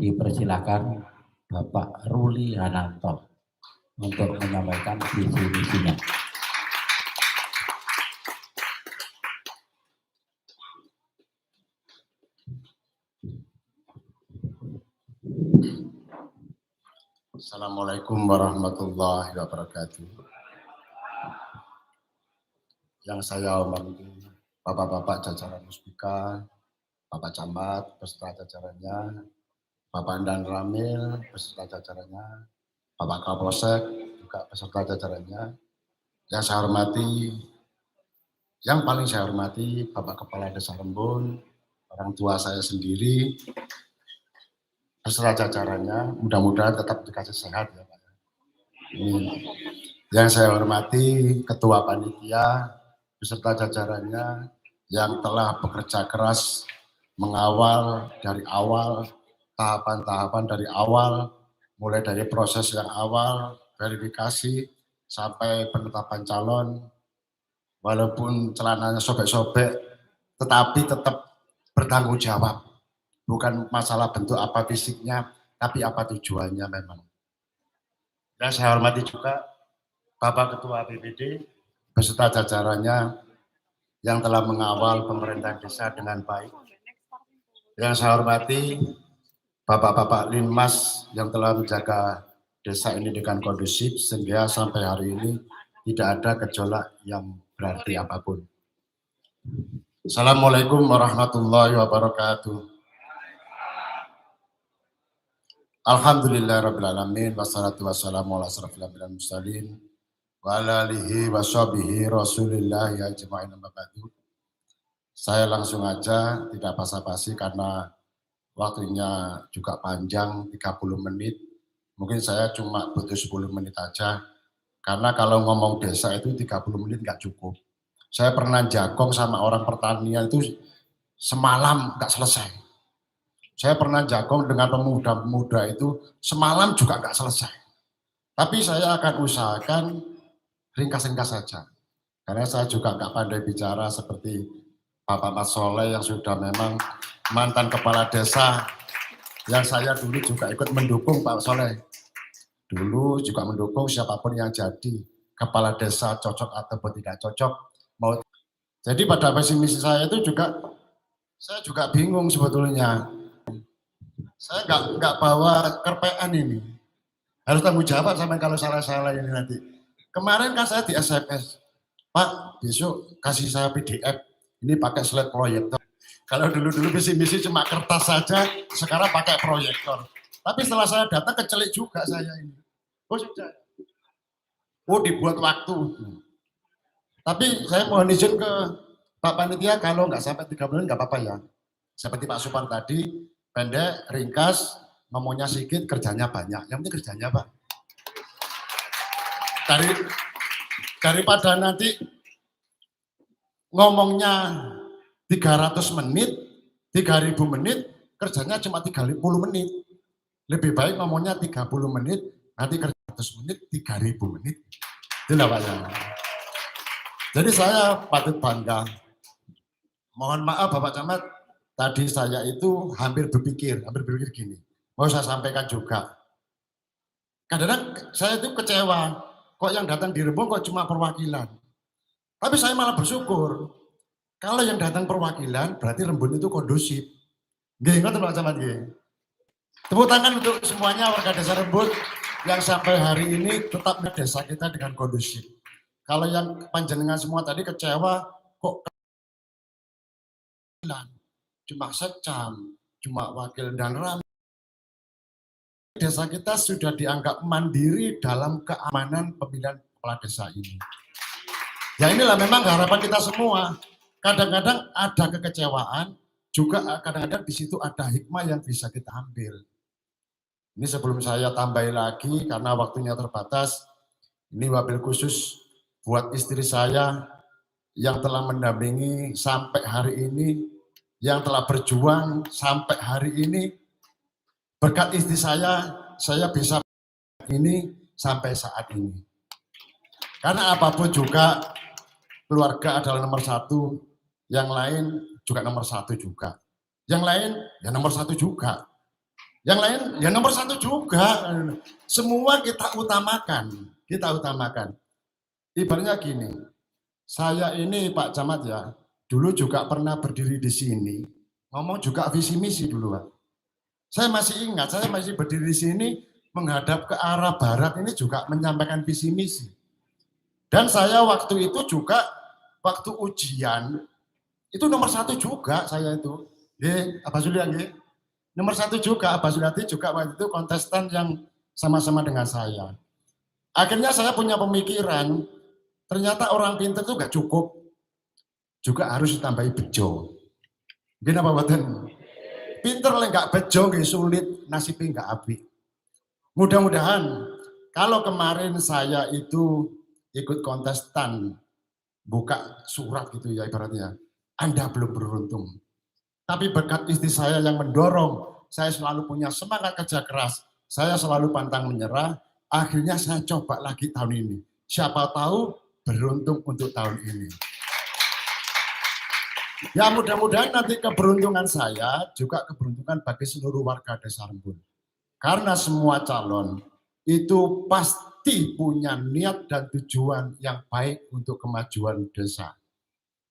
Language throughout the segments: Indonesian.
dipersilakan Bapak Ruli Hananto untuk menyampaikan visi misinya. Assalamualaikum warahmatullahi wabarakatuh. Yang saya hormati Bapak-bapak jajaran Muspika, Bapak Camat beserta jajarannya, Bapak Andan Ramil beserta jajarannya, Bapak Kapolsek juga beserta jajarannya. Yang saya hormati, yang paling saya hormati Bapak Kepala Desa Rembun, orang tua saya sendiri, beserta jajarannya, mudah-mudahan tetap dikasih sehat ya Pak. Amin. Yang saya hormati Ketua Panitia beserta jajarannya yang telah bekerja keras mengawal dari awal, tahapan-tahapan dari awal, mulai dari proses yang awal, verifikasi, sampai penetapan calon, walaupun celananya sobek-sobek, tetapi tetap bertanggung jawab. Bukan masalah bentuk apa fisiknya, tapi apa tujuannya memang. Dan saya hormati juga Bapak Ketua BPD beserta jajarannya yang telah mengawal pemerintahan desa dengan baik. Yang saya hormati Bapak-bapak Linmas yang telah menjaga desa ini dengan kondusif sehingga sampai hari ini tidak ada gejolak yang berarti apapun. Assalamualaikum warahmatullahi wabarakatuh. Alhamdulillahirabbil alamin wassalatu wassalamu ala asrofil anbiya'i wal mursalin wa ala alihi wa sahbihi Rasulillah ajma'in amma ba'du. Saya langsung aja, tidak basa-basi karena waktunya juga panjang, 30 menit. Mungkin saya cuma butuh 10 menit aja. Karena kalau ngomong desa itu 30 menit nggak cukup. Saya pernah jagong sama orang pertanian itu semalam nggak selesai. Saya pernah jagong dengan pemuda-pemuda itu semalam juga nggak selesai. Tapi saya akan usahakan ringkas-ringkas saja. Karena saya juga nggak pandai bicara seperti Bapak Mas Soleh yang sudah memang mantan kepala desa yang saya dulu juga ikut mendukung Pak Soleh. Dulu juga mendukung siapapun yang jadi kepala desa cocok ataupun tidak cocok. Jadi pada visi misi saya itu juga saya juga bingung sebetulnya. Saya nggak bawa kerpean ini. Harus tanggung jawab sampai kalau salah-salah ini nanti. Kemarin kan saya di SMS, Pak besok kasih saya PDF, ini pakai slide proyektor. Kalau dulu-dulu visi misi cuma kertas saja, sekarang pakai proyektor. Tapi setelah saya datang kecelik juga saya ini. Oh sudah. Oh dibuat waktu. Tapi saya mohon izin ke Pak Panitia kalau nggak sampai 3 bulan nggak apa-apa ya. Seperti Pak Supar tadi, pendek, ringkas, ngomongnya sedikit, kerjanya banyak. Yang penting kerjanya Pak. Daripada nanti ngomongnya 300 menit, 3000 menit, kerjanya cuma 30 menit. Lebih baik ngomongnya 30 menit, nanti kerja 100 menit, 3000 menit. Itulah Pak ya. Jadi saya patut bangga. Mohon maaf Bapak Camat, tadi saya itu hampir berpikir gini. Mau saya sampaikan juga. Kadang-kadang saya itu kecewa, kok yang datang di Rembung kok cuma perwakilan. Tapi saya malah bersyukur. Kalau yang datang perwakilan, berarti Rembun itu kondusif. Nggih, ngoten Pak Camat nggih. Tepuk tangan untuk semuanya warga desa Rembun yang sampai hari ini tetap di desa kita dengan kondusif. Kalau yang panjenengan semua tadi kecewa, kok cuma secam, cuma wakil dan ram. Desa kita sudah dianggap mandiri dalam keamanan pemilihan kepala desa ini. Ya inilah memang harapan kita semua. Kadang-kadang ada kekecewaan, juga kadang-kadang di situ ada hikmah yang bisa kita ambil. Ini sebelum saya tambahin lagi, karena waktunya terbatas, ini wabil khusus buat istri saya yang telah mendampingi sampai hari ini, yang telah berjuang sampai hari ini. Berkat istri saya bisa ini sampai saat ini. Karena apapun juga keluarga adalah nomor satu, yang lain juga nomor satu juga. Yang lain ya nomor satu juga. Yang lain ya nomor 1 juga. Semua kita utamakan. Kita utamakan. Ibaratnya gini, saya ini Pak Camat ya, dulu juga pernah berdiri di sini, ngomong juga visi misi dulu Pak. Saya masih ingat, saya masih berdiri di sini menghadap ke arah barat ini juga menyampaikan visi misi. Dan saya waktu itu juga, waktu ujian, itu nomor 1 juga saya itu. Abah Sulian, nomor 1 juga, Abah Suliati juga waktu itu kontestan yang sama-sama dengan saya. Akhirnya saya punya pemikiran, ternyata orang pintar itu gak cukup, juga harus ditambahi bejo. Gini apa badan? Pinter lah gak bejo, gak sulit, nasibnya gak api. Mudah-mudahan kalau kemarin saya itu ikut kontestan, buka surat gitu ya ibaratnya, Anda belum beruntung. Tapi berkat istri saya yang mendorong, saya selalu punya semangat kerja keras, saya selalu pantang menyerah, akhirnya saya coba lagi tahun ini. Siapa tahu beruntung untuk tahun ini. Ya mudah-mudahan nanti keberuntungan saya juga keberuntungan bagi seluruh warga Desa Rembun. Karena semua calon itu pasti punya niat dan tujuan yang baik untuk kemajuan desa.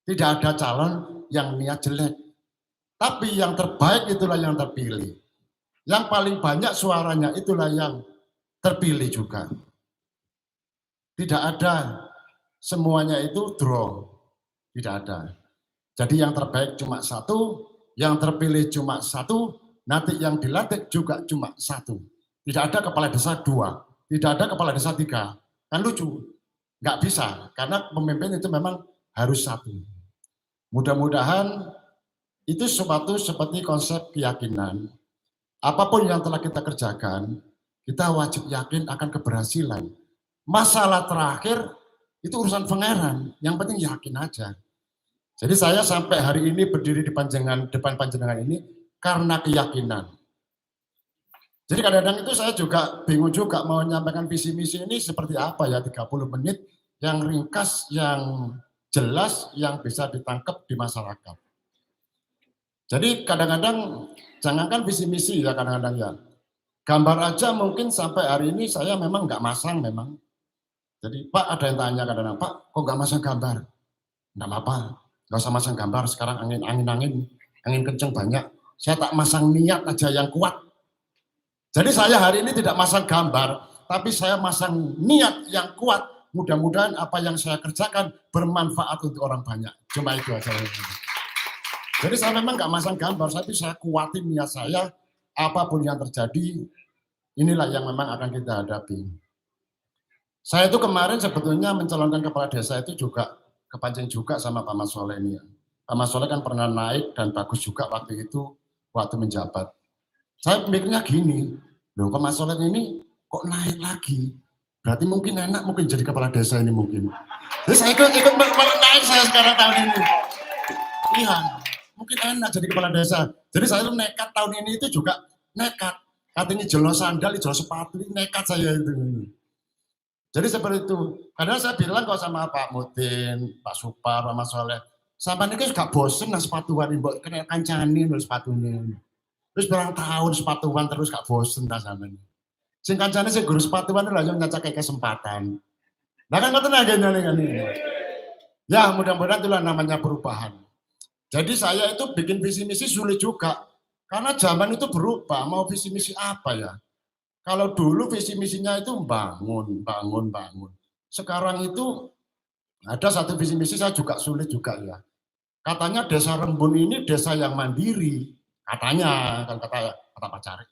Tidak ada calon yang niat jelek. Tapi yang terbaik itulah yang terpilih. Yang paling banyak suaranya itulah yang terpilih juga. Tidak ada semuanya itu draw. Tidak ada. Jadi yang terbaik cuma 1, yang terpilih cuma 1, nanti yang dilantik juga cuma 1. Tidak ada kepala desa 2, tidak ada kepala desa 3. Kan lucu. Nggak bisa, karena pemimpin itu memang harus 1. Mudah-mudahan itu sesuatu seperti konsep keyakinan. Apapun yang telah kita kerjakan, kita wajib yakin akan keberhasilan. Masalah terakhir itu urusan pangeran, yang penting yakin aja. Jadi saya sampai hari ini berdiri di depan panjenengan ini karena keyakinan. Jadi kadang-kadang itu saya juga bingung juga mau menyampaikan visi misi ini seperti apa ya, 30 menit yang ringkas, yang jelas, yang bisa ditangkap di masyarakat. Jadi kadang-kadang jangankan visi misi ya kadang-kadang ya. Gambar aja mungkin sampai hari ini saya memang nggak masang memang. Jadi Pak ada yang tanya kadang-kadang, Pak kok nggak masang gambar? Nggak apa-apa, nggak usah masang gambar, sekarang angin kenceng banyak. Saya tak masang niat aja yang kuat. Jadi saya hari ini tidak masang gambar, tapi saya masang niat yang kuat. Mudah-mudahan apa yang saya kerjakan bermanfaat untuk orang banyak. Cuma itu aja. Jadi saya memang nggak masang gambar, tapi saya kuatin niat saya, apapun yang terjadi, inilah yang memang akan kita hadapi. Saya itu kemarin sebetulnya mencalonkan kepala desa itu juga kepancing juga sama Pak Mas Soleh ini. Pak Mas Soleh kan pernah naik dan bagus juga waktu itu, waktu menjabat. Saya mikirnya gini, loh Pak Mas Soleh ini kok naik lagi? Berarti mungkin enak mungkin jadi kepala desa ini mungkin. Jadi saya ikut naik saya sekarang tahun ini. Iya. Mungkin enak jadi kepala desa. Jadi saya itu nekat tahun ini itu juga nekat. Katanya jelo sandal, jelo sepatu, nekat saya itu. Jadi seperti itu. Kadang saya bilang kok sama Pak Mutin, Pak Supar, Pak Mas Soleh, sampai ini gak bosen lah sepatuan, mbok kena kancani lho sepatunya. Terus berang tahun sepatuan terus gak bosen lah sama ini. Sing kancani sing guru sepatuan itu lah yang ngacak kayak kesempatan. Nah kan ngoten aja ini. Ya mudah-mudahan itulah namanya perubahan. Jadi saya itu bikin visi misi sulit juga. Karena zaman itu berubah, mau visi misi apa ya? Kalau dulu visi misinya itu bangun. Sekarang itu ada satu visi misi saya juga sulit juga ya. Katanya Desa Rembun ini desa yang mandiri. Katanya, kan kata Pak Cari.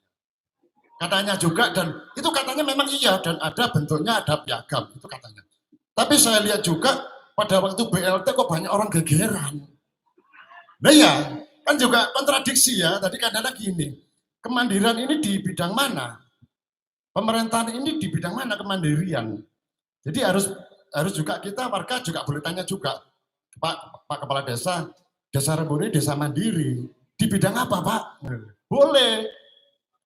Katanya juga, dan itu katanya memang iya, dan ada bentuknya, ada piagam, itu katanya. Tapi saya lihat juga pada waktu BLT kok banyak orang gegeran. Nah ya, kan juga kontradiksi ya. Tadi kadang-kadang gini, kemandirian ini di bidang mana? Pemerintahan ini di bidang mana kemandirian? Jadi harus juga kita warga juga boleh tanya juga, Pak Kepala Desa Rembun ini desa mandiri. Di bidang apa Pak? Boleh.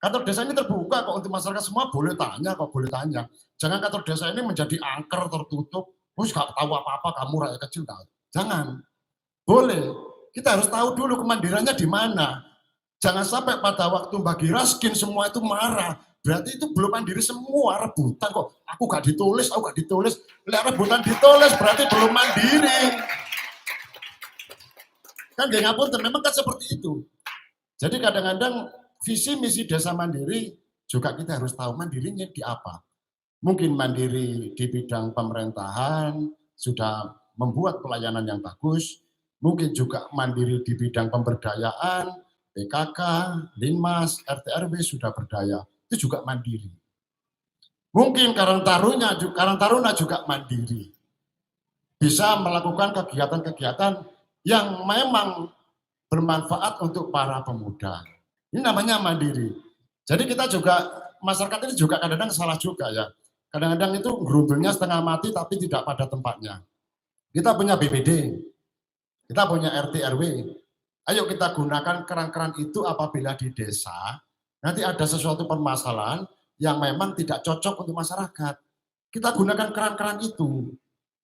Kantor desa ini terbuka kok untuk masyarakat semua, boleh tanya kok, boleh tanya. Jangan kantor desa ini menjadi angker tertutup, terus gak tahu apa-apa kamu rakyat kecil. Jangan. Boleh. Kita harus tahu dulu kemandiriannya di mana. Jangan sampai pada waktu bagi Raskin semua itu marah. Berarti itu belum mandiri semua, rebutan kok. Aku gak ditulis. Lihat rebutan ditulis berarti belum mandiri. Kan gak ngapunten, memang kan seperti itu. Jadi kadang-kadang visi misi desa mandiri juga kita harus tahu mandirinya di apa. Mungkin mandiri di bidang pemerintahan, sudah membuat pelayanan yang bagus. Mungkin juga mandiri di bidang pemberdayaan, PKK, Linmas, RT RW sudah berdaya, itu juga mandiri. Mungkin Karang Taruna juga mandiri. Bisa melakukan kegiatan-kegiatan yang memang bermanfaat untuk para pemuda. Ini namanya mandiri. Jadi kita juga, masyarakat ini juga kadang-kadang salah juga ya. Kadang-kadang itu gerundulnya setengah mati tapi tidak pada tempatnya. Kita punya BPD, kita punya RT RW, ayo kita gunakan keran-keran itu apabila di desa nanti ada sesuatu permasalahan yang memang tidak cocok untuk masyarakat. Kita gunakan keran-keran itu.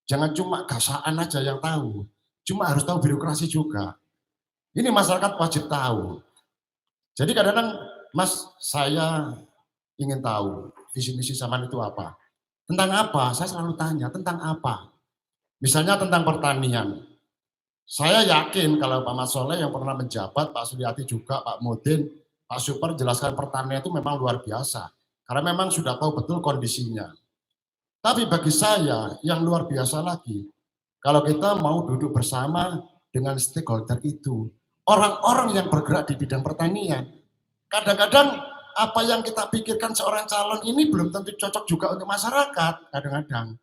Jangan cuma gasaan aja yang tahu. Cuma harus tahu birokrasi juga. Ini masyarakat wajib tahu. Jadi kadang-kadang, Mas, saya ingin tahu visi misi Saman itu apa. Tentang apa? Saya selalu tanya, tentang apa? Misalnya tentang pertanian. Saya yakin kalau Pak Mas Soleh yang pernah menjabat, Pak Suryati juga, Pak Mudin, Pak Super jelaskan pertanian itu memang luar biasa. Karena memang sudah tahu betul kondisinya. Tapi bagi saya yang luar biasa lagi, kalau kita mau duduk bersama dengan stakeholder itu, orang-orang yang bergerak di bidang pertanian, kadang-kadang apa yang kita pikirkan seorang calon ini belum tentu cocok juga untuk masyarakat, kadang-kadang.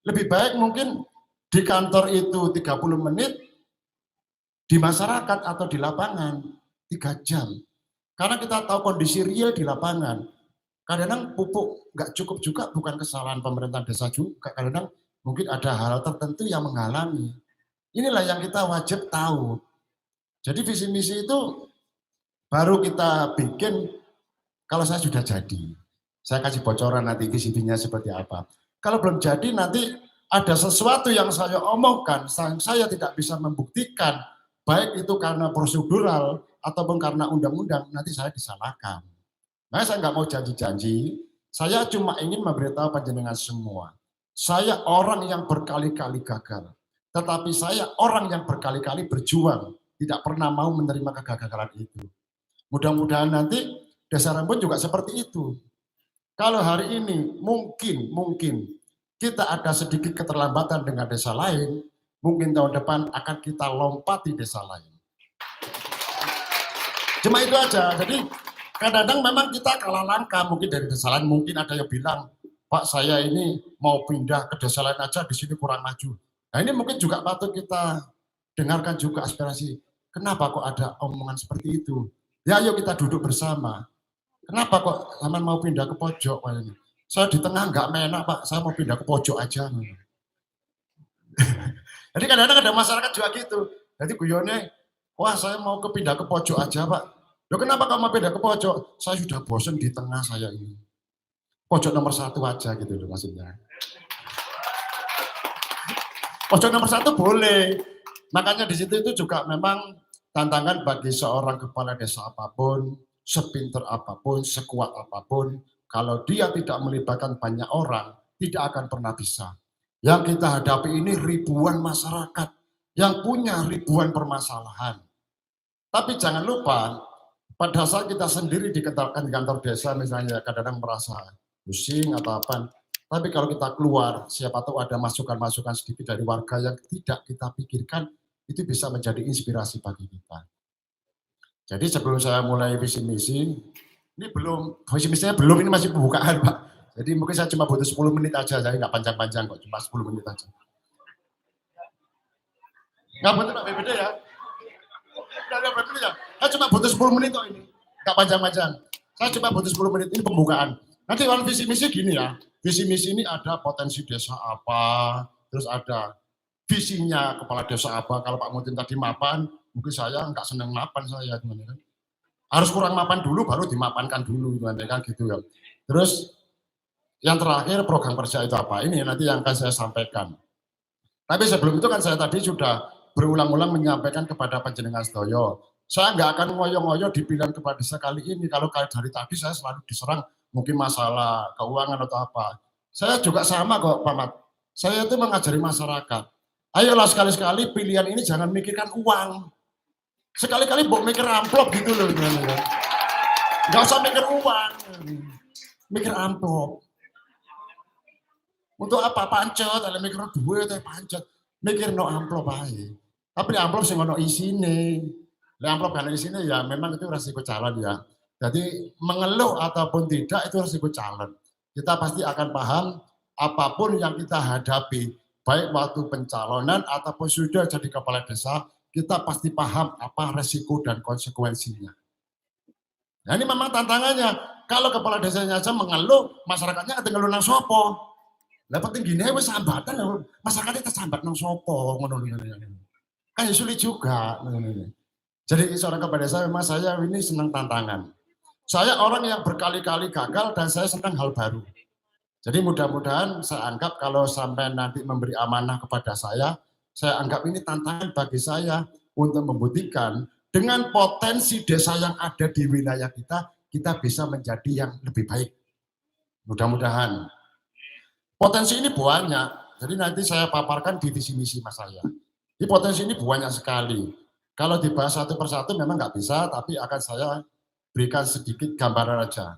Lebih baik mungkin di kantor itu 30 menit, di masyarakat atau di lapangan 3 jam. Karena kita tahu kondisi real di lapangan. Kadang-kadang pupuk nggak cukup juga bukan kesalahan pemerintah desa juga. Kadang-kadang mungkin ada hal tertentu yang menghalangi. Inilah yang kita wajib tahu. Jadi visi misi itu baru kita bikin kalau saya sudah jadi. Saya kasih bocoran nanti visi misinya seperti apa. Kalau belum jadi nanti ada sesuatu yang saya omongkan, saya tidak bisa membuktikan, baik itu karena prosedural ataupun karena undang-undang, nanti saya disalahkan. Nah, saya nggak mau janji-janji, saya cuma ingin memberitahu panjenengan semua. Saya orang yang berkali-kali gagal, tetapi saya orang yang berkali-kali berjuang, tidak pernah mau menerima kegagalan itu. Mudah-mudahan nanti Desa Rembun juga seperti itu. Kalau hari ini mungkin kita ada sedikit keterlambatan dengan desa lain, mungkin tahun depan akan kita lompati desa lain. Cuma itu aja. Jadi kadang-kadang memang kita kalah langkah mungkin dari desa lain. Mungkin ada yang bilang, Pak saya ini mau pindah ke desa lain aja, di sini kurang maju. Nah ini mungkin juga patut kita dengarkan juga aspirasi. Kenapa kok ada omongan seperti itu? Ya ayo kita duduk bersama. Kenapa kok Saman mau pindah ke pojok? Saya di tengah nggak menak Pak, saya mau pindah ke pojok aja. Jadi kadang-kadang ada masyarakat juga gitu. Jadi guyonnya, wah saya mau pindah ke pojok aja Pak. Loh kenapa kamu mau pindah ke pojok? Saya sudah bosan di tengah saya ini. Pojok nomor 1 aja gitu loh maksudnya. Pojok nomor 1 boleh. Makanya di situ itu juga memang tantangan bagi seorang kepala desa apapun, sepinter apapun, sekuat apapun, kalau dia tidak melibatkan banyak orang, tidak akan pernah bisa. Yang kita hadapi ini ribuan masyarakat yang punya ribuan permasalahan. Tapi jangan lupa, pada saat kita sendiri di kantor desa misalnya kadang-kadang merasa pusing atau apa, tapi kalau kita keluar, siapa tahu ada masukan-masukan sedikit dari warga yang tidak kita pikirkan, itu bisa menjadi inspirasi bagi kita. Jadi sebelum saya mulai visi misi, ini belum, visi misinya belum, ini masih pembukaan Pak. Jadi mungkin saya cuma butuh 10 menit aja, saya nggak panjang-panjang kok, cuma 10 menit aja. Nggak butuh Pak BPD ya? Nggak BPD ya? Saya cuma butuh 10 menit kok ini, nggak panjang-panjang. Saya cuma butuh 10 menit, ini pembukaan. Nanti kalau visi misi gini ya, visi misi ini ada potensi desa apa, terus ada visinya kepala desa apa. Kalau Pak Mudin tadi mapan, mungkin saya nggak seneng mapan saya, teman-teman. Harus kurang mapan dulu, baru dimapankan dulu, teman-teman, gitu ya. Terus yang terakhir program kerja itu apa? Ini nanti yang akan saya sampaikan. Tapi sebelum itu kan saya tadi sudah berulang-ulang menyampaikan kepada panjenengan sedaya, Saya nggak akan ngoyo-ngoyo di pilihan kepala desa kali ini. Kalau kayak dari tadi saya selalu diserang mungkin masalah keuangan atau apa. Saya juga sama kok Pak Mat. Saya itu mengajari masyarakat. Ayolah sekali-sekali pilihan ini jangan mikirkan uang. Sekali-kali mau mikir amplop gitu loh. Nggak usah mikir uang. Mikir amplop. Untuk apa pancet? Ada mikir duit atau pancet. Mikir no amplop aja. Tapi amplop sih ono isine. Amplop kan isine ya memang itu resiko calon ya. Jadi mengeluh ataupun tidak itu resiko calon. Kita pasti akan paham apapun yang kita hadapi, baik waktu pencalonan ataupun sudah jadi kepala desa, kita pasti paham apa resiko dan konsekuensinya. Nah ini memang tantangannya. Kalau kepala desanya aja mengeluh, masyarakatnya ada ngeluh nang sopo. Lah penting gini wis sambatan masyarakatnya tersambat nang sopo ngono lho. Kan sulit juga. Jadi seorang kepala desa memang saya ini senang tantangan. Saya orang yang berkali-kali gagal dan saya senang hal baru. Jadi mudah-mudahan saya anggap kalau sampai nanti memberi amanah kepada saya anggap ini tantangan bagi saya untuk membuktikan dengan potensi desa yang ada di wilayah kita bisa menjadi yang lebih baik. Mudah-mudahan. Potensi ini banyak, jadi nanti saya paparkan di visi misi mas saya. Ini potensi ini banyak sekali. Kalau dibahas satu persatu memang nggak bisa, tapi akan saya berikan sedikit gambaran aja.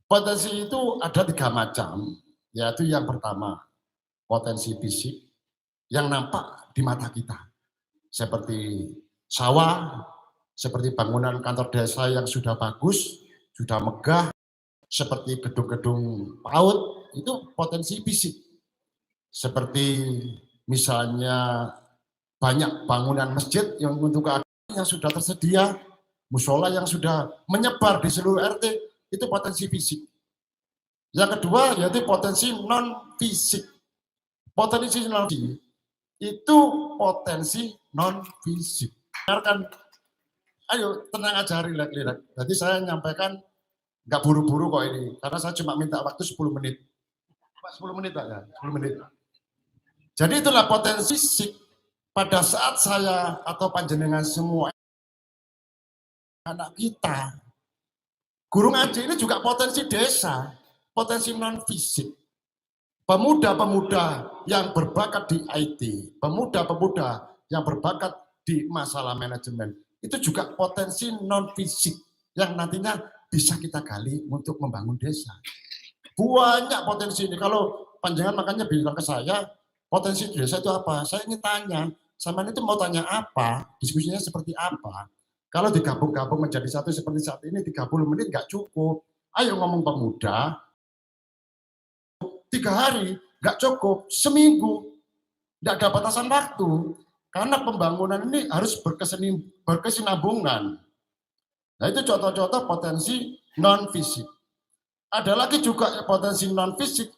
Potensi itu ada 3 macam, yaitu yang pertama, potensi fisik yang nampak di mata kita. Seperti sawah, seperti bangunan kantor desa yang sudah bagus, sudah megah, seperti gedung-gedung PAUD, itu potensi fisik. Seperti misalnya banyak bangunan masjid yang untuk keagamaan yang sudah tersedia, musola yang sudah menyebar di seluruh RT, itu potensi fisik. Yang kedua yaitu potensi non fisik. Potensi non fisik itu potensi non fisik. Kan, ayo tenang aja rileks. Jadi saya menyampaikan nggak buru-buru kok ini, karena saya cuma minta waktu 10 menit. 10 menit Pak ya, 10 menit. Jadi itulah potensi fisik pada saat saya atau panjenengan semua anak kita. Guru ngaji ini juga potensi desa, potensi non fisik. Pemuda-pemuda yang berbakat di IT, pemuda-pemuda yang berbakat di masalah manajemen, itu juga potensi non fisik yang nantinya bisa kita gali untuk membangun desa. Banyak potensi ini. Kalau panjangan makanya bilang ke saya, potensi desa itu apa? Saya ingin tanya, sama itu mau tanya apa? Diskusinya seperti apa? Kalau digabung-gabung menjadi satu seperti saat ini 30 menit nggak cukup. Ayo ngomong pemuda, 3 hari nggak cukup, seminggu nggak ada batasan waktu. Karena pembangunan ini harus berkesinambungan. Nah itu contoh-contoh potensi non fisik. Ada lagi juga potensi non fisik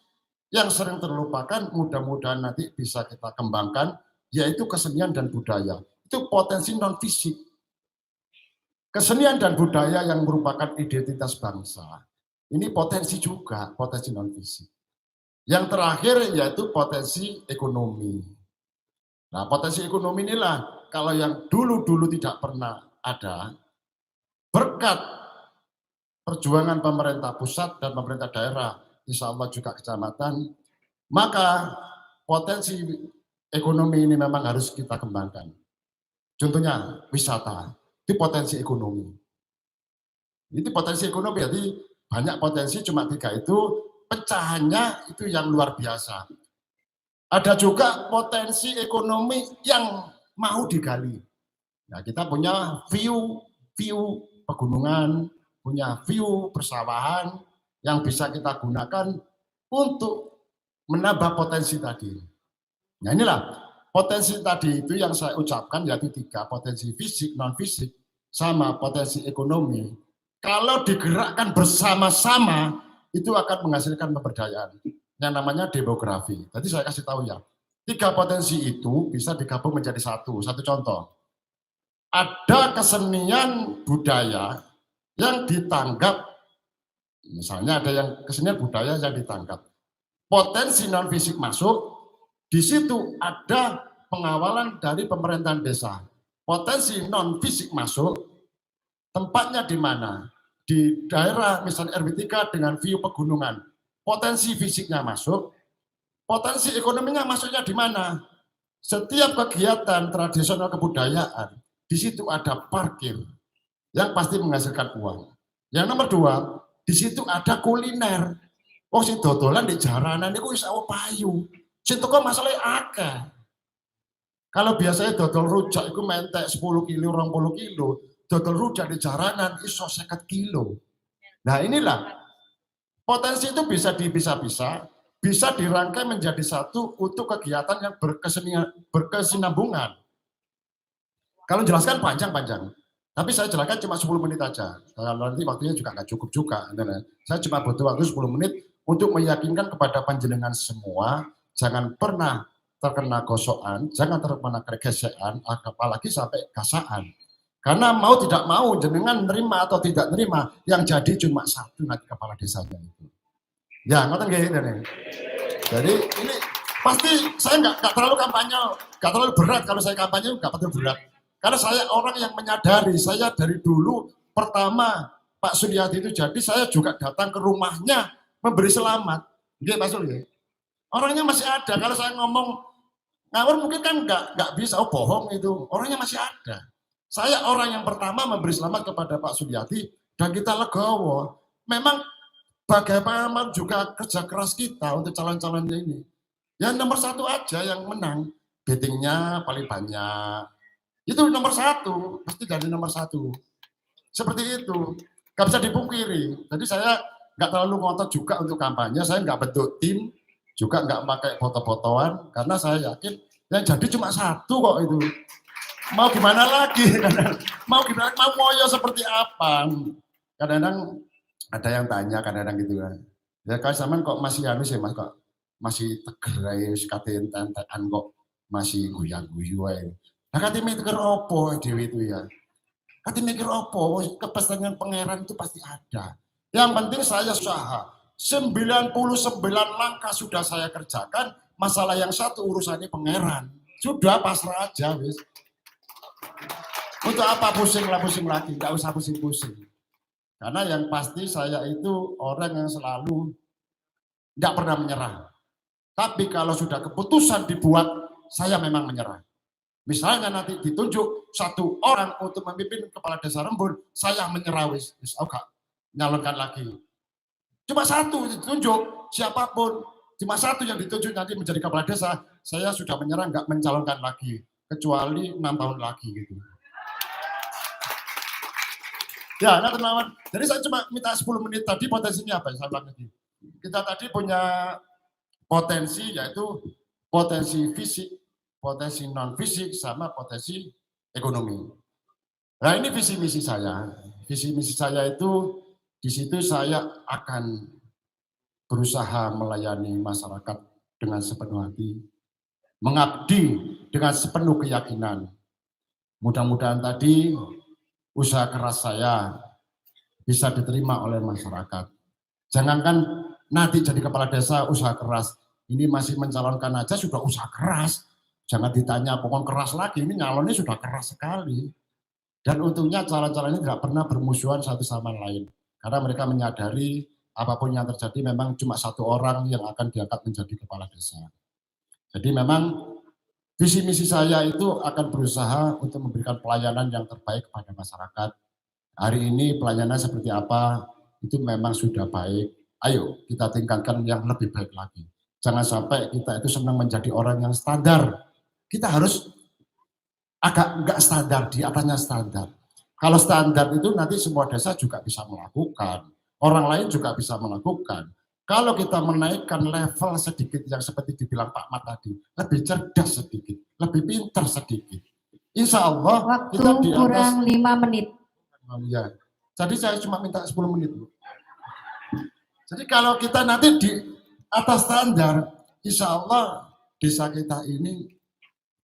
yang sering terlupakan, mudah-mudahan nanti bisa kita kembangkan, yaitu kesenian dan budaya. Itu potensi non fisik. Kesenian dan budaya yang merupakan identitas bangsa. Ini potensi juga, potensi non fisik. Yang terakhir yaitu potensi ekonomi. Nah, potensi ekonomi inilah kalau yang dulu-dulu tidak pernah ada, berkat perjuangan pemerintah pusat dan pemerintah daerah, insya Allah juga kecamatan, maka potensi ekonomi ini memang harus kita kembangkan. Contohnya wisata, itu potensi ekonomi. Itu potensi ekonomi, jadi banyak potensi, cuma 3 itu, pecahannya itu yang luar biasa. Ada juga potensi ekonomi yang mau digali. Nah, kita punya view pegunungan, punya view persawahan yang bisa kita gunakan untuk menambah potensi tadi. Nah inilah potensi tadi itu yang saya ucapkan, yaitu 3, potensi fisik, non fisik, sama potensi ekonomi. Kalau digerakkan bersama-sama, itu akan menghasilkan pemberdayaan yang namanya demografi. Tadi saya kasih tahu ya, 3 potensi itu bisa digabung menjadi satu contoh. Ada kesenian budaya yang ditanggap, misalnya ada yang kesenian budaya yang ditanggap. Potensi non fisik masuk, di situ ada pengawalan dari pemerintahan desa. Potensi non fisik masuk, tempatnya di mana? Di daerah misalnya RW3 dengan view pegunungan. Potensi fisiknya masuk, potensi ekonominya masuknya di mana? Setiap kegiatan tradisional kebudayaan, di situ ada parkir yang pasti menghasilkan uang. Yang nomor 2, di situ ada kuliner. Oh, si dodolan di jaranan itu bisa payu. Si toko masalahnya akeh. Kalau biasanya dodol rujak itu mentek 10 kilo, 20 kilo. Dodol rujak di jaranan iso 50 kilo. Nah inilah, potensi itu bisa dipisah-pisah, bisa dirangkai menjadi satu untuk kegiatan yang berkesinambungan. Kalau jelaskan panjang-panjang, tapi saya jelaskan cuma 10 menit aja. Kalau nanti waktunya juga nggak cukup juga. Saya cuma butuh waktu 10 menit untuk meyakinkan kepada panjenengan semua, jangan pernah terkena gosokan, jangan terkena kegesekan, apalagi sampai gasaan. Karena mau tidak mau, jenengan nerima atau tidak nerima, yang jadi cuma satu nanti kepala desanya itu. Ya, ngoten nggih. Jadi ini pasti saya nggak terlalu kampanye, nggak terlalu berat kalau saya kampanye, nggak terlalu berat. Karena saya orang yang menyadari, saya dari dulu pertama Pak Suryadi itu jadi, saya juga datang ke rumahnya memberi selamat. Nggih, Pak Sul, ya. Orangnya masih ada. Kalau saya ngomong ngawur mungkin kan nggak bisa, oh bohong itu. Orangnya masih ada. Saya orang yang pertama memberi selamat kepada Pak Suryadi dan kita legowo. Memang bagaimana juga kerja keras kita untuk calon-calonnya ini. Yang nomor 1 aja yang menang, bettingnya paling banyak. Itu nomor 1, pasti dari nomor 1. Seperti itu, nggak bisa dipungkiri. Jadi saya nggak terlalu ngotot juga untuk kampanye, saya nggak bentuk tim, juga nggak pakai foto-fotoan, karena saya yakin yang jadi cuma 1 kok itu. Mau gimana lagi? Mau moyo seperti apa? Kadang-kadang ada yang tanya, kadang-kadang gitu kan. Ya kan zaman kok masih anu sih Mas, kok masih tegerai katen tentekan kok masih guyu-guyu ae. Nah kate mikir opo dhewe itu ya. Kate mikir opo, kepastian pangeran itu pasti ada. Yang penting saya usaha. 99 langkah sudah saya kerjakan, masalah yang satu urusannya pangeran. Sudah pasrah aja wis. Untuk apa pusing lagi, enggak usah pusing-pusing. Karena yang pasti saya itu orang yang selalu enggak pernah menyerah. Tapi kalau sudah keputusan dibuat, saya memang menyerah. Misalnya nanti ditunjuk 1 orang untuk memimpin kepala desa Rembun, saya menyerah wis enggak nyalonkan lagi. Cuma 1 ditunjuk, siapapun, cuma 1 yang ditunjuk nanti menjadi kepala desa, saya sudah menyerah enggak mencalonkan lagi, kecuali 6 tahun lagi gitu. Ya, nah teman-teman, jadi saya cuma minta 10 menit tadi potensinya apa? Saya bilang lagi. Kita tadi punya potensi, yaitu potensi fisik, potensi non fisik, sama potensi ekonomi. Nah ini visi misi saya. Visi misi saya itu di situ saya akan berusaha melayani masyarakat dengan sepenuh hati, mengabdi dengan sepenuh keyakinan. Mudah-mudahan tadi usaha keras saya bisa diterima oleh masyarakat. Jangankan nanti jadi kepala desa usaha keras, ini masih mencalonkan aja sudah usaha keras. Jangan ditanya pokok keras lagi, ini nyalonnya sudah keras sekali. Dan untungnya calon-calon ini tidak pernah bermusuhan satu sama lain. Karena mereka menyadari apapun yang terjadi memang cuma 1 orang yang akan diangkat menjadi kepala desa. Jadi memang visi misi saya itu akan berusaha untuk memberikan pelayanan yang terbaik kepada masyarakat. Hari ini pelayanan seperti apa, itu memang sudah baik. Ayo kita tingkatkan yang lebih baik lagi. Jangan sampai kita itu senang menjadi orang yang standar. Kita harus agak enggak standar, di atasnya standar. Kalau standar itu nanti semua desa juga bisa melakukan. Orang lain juga bisa melakukan. Kalau kita menaikkan level sedikit yang seperti dibilang Pak Mat tadi, lebih cerdas sedikit, lebih pintar sedikit. Insya Allah waktu kita di atas, kurang 5 menit. Ya. Jadi saya cuma minta 10 menit. Jadi kalau kita nanti di atas standar, insya Allah desa kita ini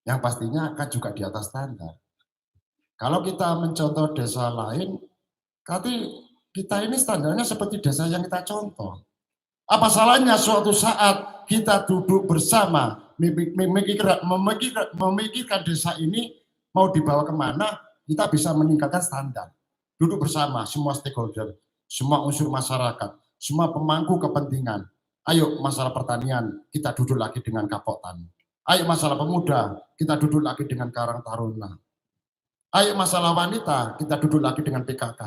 yang pastinya akan juga di atas standar. Kalau kita mencontoh desa lain, nanti kita ini standarnya seperti desa yang kita contoh. Apa salahnya suatu saat kita duduk bersama memikirkan desa ini mau dibawa kemana, kita bisa meningkatkan standar. Duduk bersama semua stakeholder, semua unsur masyarakat, semua pemangku kepentingan. Ayo masalah pertanian, kita duduk lagi dengan Kapok Tani. Ayo masalah pemuda, kita duduk lagi dengan Karang Taruna. Ayo masalah wanita, kita duduk lagi dengan PKK.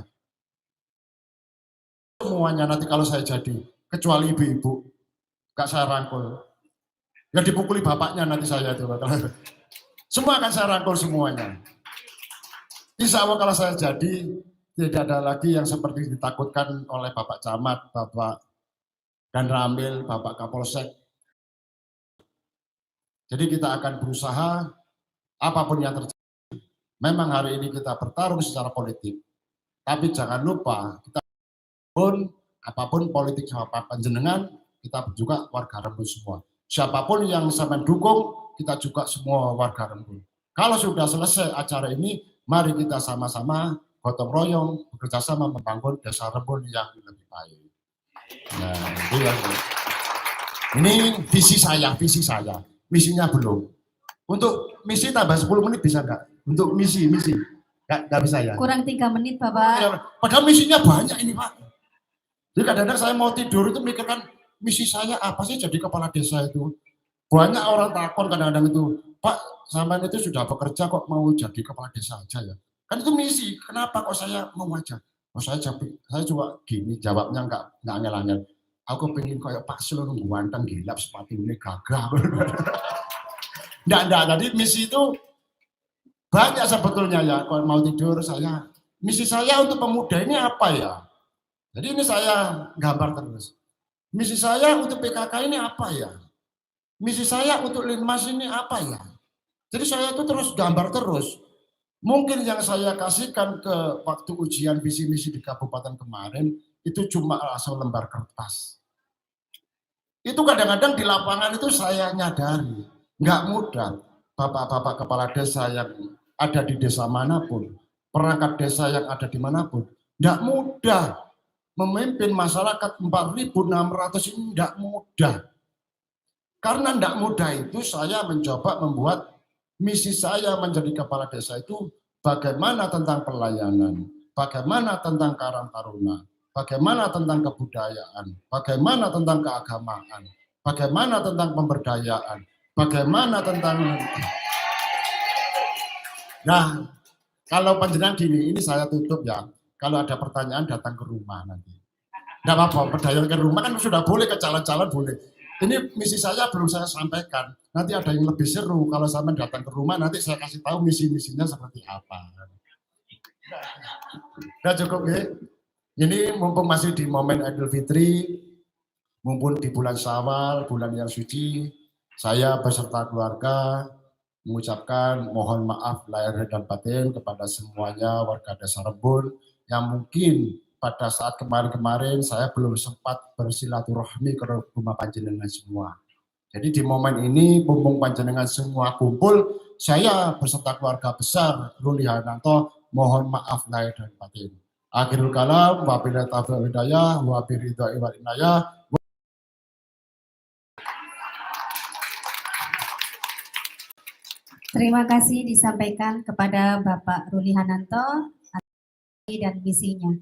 Semuanya nanti kalau saya jadi, kecuali ibu-ibu, gak saya rangkul. Ya dipukuli bapaknya nanti saya itu. Semua akan saya rangkul semuanya. Insya Allah kalau saya jadi, tidak ada lagi yang seperti ditakutkan oleh Bapak Camat, Bapak Dan Ramil, Bapak Kapolsek. Jadi kita akan berusaha apapun yang terjadi. Memang hari ini kita bertarung secara politik, tapi jangan lupa kita pun apapun politik sama panjenengan, kita juga warga Rembun semua. Siapapun yang sama dukung, kita juga semua warga Rembun. Kalau sudah selesai acara ini, mari kita sama-sama gotong royong bekerjasama membangun desa Rembun yang lebih baik. Nah, ini visi saya, misinya belum. Untuk misi tambah 10 menit bisa nggak? Untuk misi, nggak bisa ya? Kurang 3 menit, Bapak. Padahal misinya banyak ini, Pak. Jadi kadang-kadang saya mau tidur itu mikirkan misi saya apa sih jadi kepala desa itu. Banyak orang takut kadang-kadang itu, Pak, sampean itu sudah bekerja kok mau jadi kepala desa aja ya. Kan itu misi, kenapa kok saya mau aja? Oh, saya coba gini, jawabnya nggak angel-angel. Aku pengen kayak Pak Sul ganteng gilap sepatu ini gagah. Nggak, jadi misi itu banyak sebetulnya ya. Kalau mau tidur saya, misi saya untuk pemuda ini apa ya? Jadi ini saya gambar terus. Misi saya untuk PKK ini apa ya? Misi saya untuk Linmas ini apa ya? Jadi saya itu terus gambar terus. Mungkin yang saya kasihkan ke waktu ujian visi misi di kabupaten kemarin, itu cuma asal lembar kertas. Itu kadang-kadang di lapangan itu saya nyadari, nggak mudah. Bapak-bapak kepala desa yang ada di desa manapun, perangkat desa yang ada di manapun, nggak mudah. Memimpin masyarakat 4.600 ini tidak mudah. Karena tidak mudah itu saya mencoba membuat misi saya menjadi kepala desa itu bagaimana tentang pelayanan, bagaimana tentang Karang Taruna, bagaimana tentang kebudayaan, bagaimana tentang keagamaan, bagaimana tentang pemberdayaan, bagaimana tentang... Nah, kalau panjenengan gini, ini saya tutup ya. Kalau ada pertanyaan datang ke rumah nanti. Tidak apa-apa, berdaya ke rumah kan sudah boleh, ke calon-calon boleh. Ini misi saya belum saya sampaikan. Nanti ada yang lebih seru kalau saya datang ke rumah, nanti saya kasih tahu misi-misinya seperti apa. Udah cukup ya. Ini mumpung masih di momen Idul Fitri, mumpung di bulan Syawal, bulan yang suci, saya beserta keluarga mengucapkan mohon maaf lahir dan batin kepada semuanya warga desa Rembun yang mungkin pada saat kemarin-kemarin saya belum sempat bersilaturahmi ke rumah panjenengan semua. Jadi di momen ini, mumpung panjenengan semua kumpul, saya beserta keluarga besar Ruli Hananto mohon maaf lahir dan batin. Akhirul kalam, wabillahi taufiq wal hidayah, wabiridha'i wal inayah. Terima kasih disampaikan kepada Bapak Ruli Hananto dan misinya.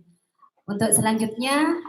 Untuk selanjutnya